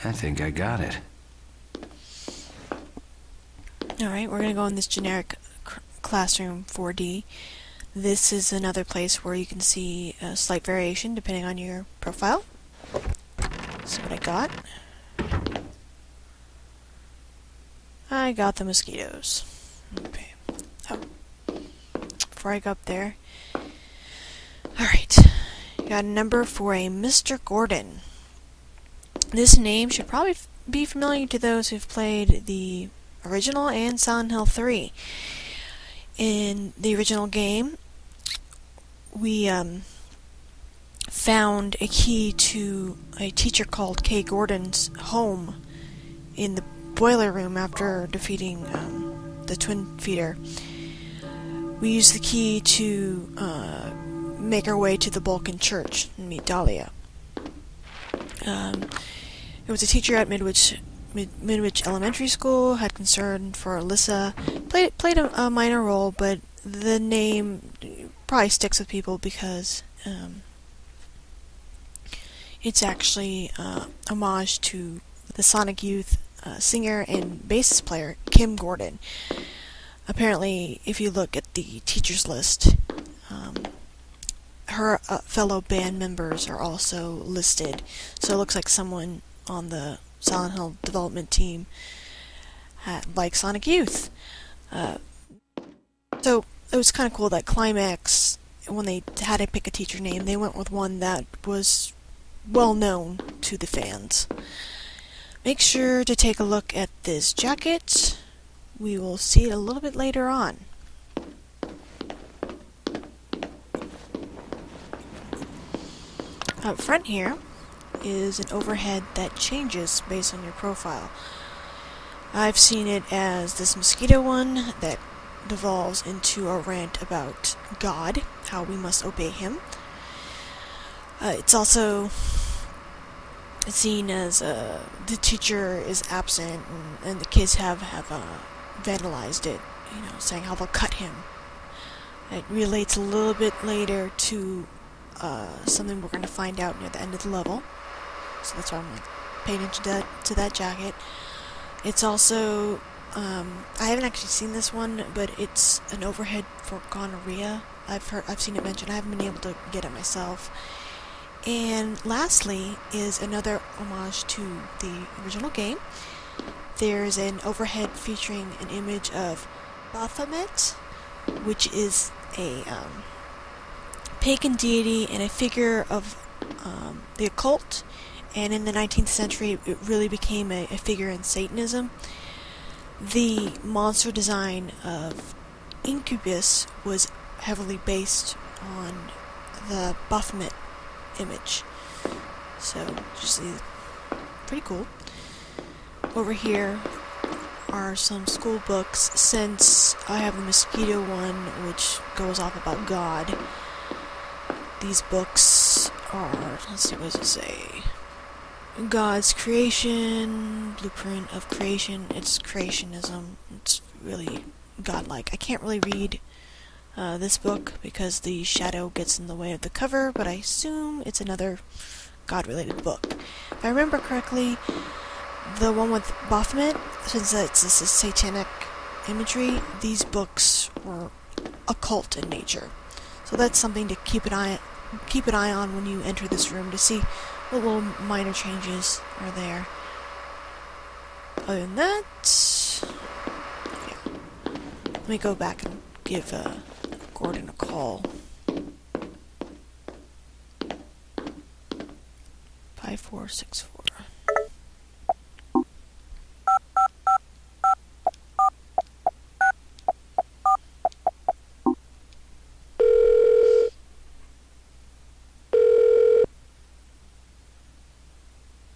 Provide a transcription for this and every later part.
I think I got it. Alright, we're going to go in this generic classroom 4D. This is another place where you can see a slight variation depending on your profile. So what I got the mosquitoes. Okay. Oh. Before I go up there. Alright. Got a number for a Mr. Gordon. This name should probably be familiar to those who've played the original and Silent Hill 3. In the original game, we found a key to a teacher called Kay Gordon's home in the boiler room after defeating the twin feeder. We used the key to make our way to the Balkan Church and meet Dahlia. It was a teacher at Midwich Elementary School, had concern for Alyssa, played a minor role, but the name probably sticks with people because it's actually homage to the Sonic Youth singer and bassist player Kim Gordon. Apparently, if you look at the teachers list, her fellow band members are also listed, so it looks like someone on the Silent Hill development team like Sonic Youth. So it was kind of cool that Climax, when they had to pick a teacher name, they went with one that was well known to the fans. Make sure to take a look at this jacket. We will see it a little bit later on. Up front here is an overhead that changes based on your profile. I've seen it as this mosquito one that devolves into a rant about God, how we must obey Him. It's also seen as the teacher is absent and the kids have vandalized it, saying how they'll cut him. It relates a little bit later to something we're going to find out near the end of the level. So that's why I'm paying attention to that jacket. It's also, I haven't actually seen this one, but it's an overhead for gonorrhea. I've seen it mentioned. I haven't been able to get it myself. And lastly is another homage to the original game. There's an overhead featuring an image of Baphomet, which is a pagan deity and a figure of the occult, and in the 19th century it really became a figure in Satanism. The monster design of Incubus was heavily based on the Baphomet image, so just pretty cool. Over here are some school books, since I have the mosquito one which goes off about God. These books are, let's see, what does it say? God's creation, blueprint of creation. It's creationism. It's really godlike. I can't really read this book because the shadow gets in the way of the cover, but I assume it's another God-related book. If I remember correctly, the one with Baphomet, since this is satanic imagery, these books were occult in nature. So that's something to keep an eye on when you enter this room to see what little minor changes are there. Other than that, yeah. Let me go back and give Gordon a call. 5464.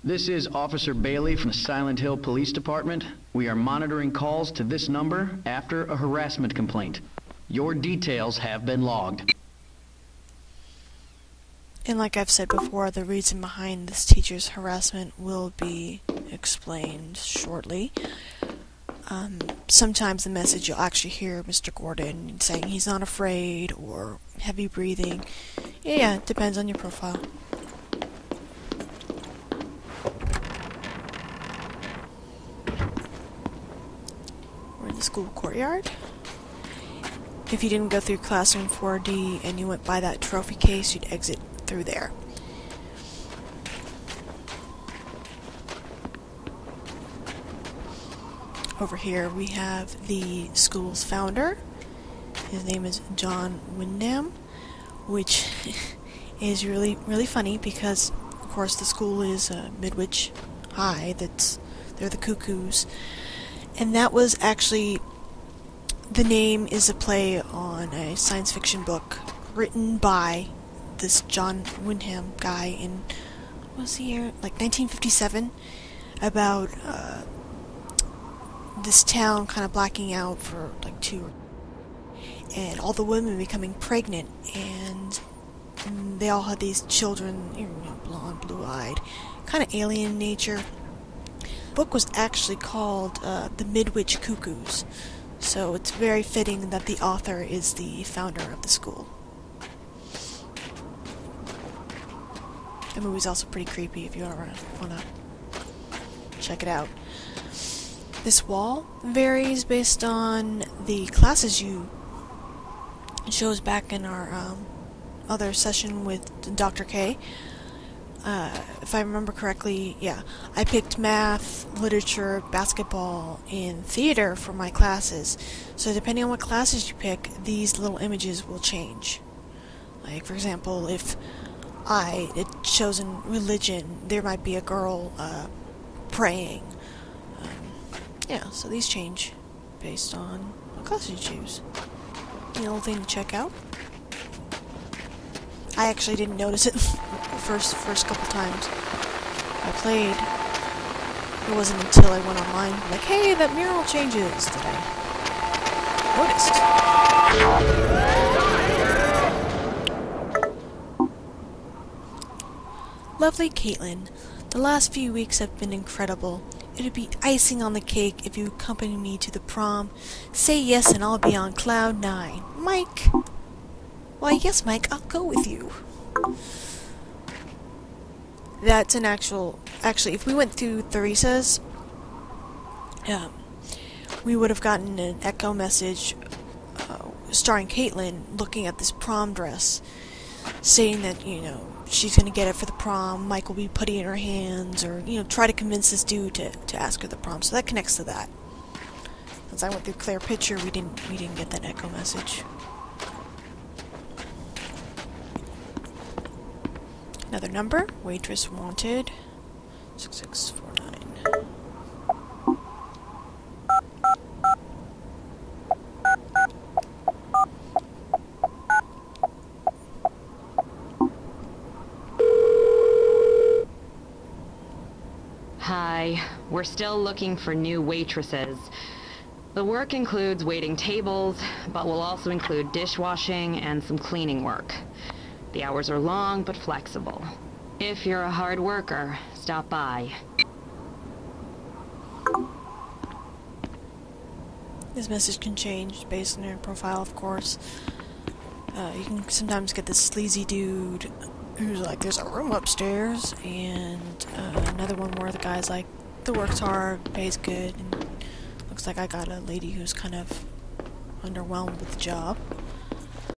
This is Officer Bailey from the Silent Hill Police Department. We are monitoring calls to this number after a harassment complaint. Your details have been logged. And like I've said before, the reason behind this teacher's harassment will be explained shortly. Sometimes the message you'll actually hear Mr. Gordon saying he's not afraid or heavy breathing. Yeah, it depends on your profile. the school courtyard. If you didn't go through Classroom 4D and you went by that trophy case, you'd exit through there. Over here we have the school's founder. His name is John Wyndham, which is really funny because, of course, the school is Midwich High. They're the Cuckoos, and that was actually, the name is a play on a science fiction book written by this John Wyndham guy in, what was the year? Like 1957, about this town kind of blacking out for like 2 and all the women becoming pregnant, and they all had these children, you know, blonde, blue-eyed, kind of alien in nature. The book was actually called The Midwich Cuckoos, so it's very fitting that the author is the founder of the school. The movie's also pretty creepy if you want to check it out. This wall varies based on the classes you chose back in our other session with Dr. K. If I remember correctly, yeah, I picked math, literature, basketball, and theater for my classes. So depending on what classes you pick, these little images will change. Like, for example, if I had chosen religion, there might be a girl praying. Yeah, so these change based on what classes you choose. A little thing to check out. I actually didn't notice it the first couple times I played. It wasn't until I went online, like, hey, that mural changes, that I noticed. Lovely Caitlin, the last few weeks have been incredible. It would be icing on the cake if you accompany me to the prom. Say yes and I'll be on cloud 9. Mike! Why, yes, Mike, I'll go with you. That's an actually, if we went through Theresa's, we would have gotten an echo message starring Caitlin looking at this prom dress, saying that, you know, she's going to get it for the prom, Mike will be putting it in her hands, or, you know, try to convince this dude to ask her the prom. So that connects to that. Since I went through Clear Picture, we didn't get that echo message. Another number, waitress wanted, 6649. Hi, we're still looking for new waitresses. The work includes waiting tables, but will also include dishwashing and some cleaning work. The hours are long, but flexible. If you're a hard worker, stop by. This message can change based on your profile, of course. You can sometimes get this sleazy dude who's like, there's a room upstairs, and another one where the guy's like, the work's hard, pays good, and looks like I got a lady who's kind of underwhelmed with the job.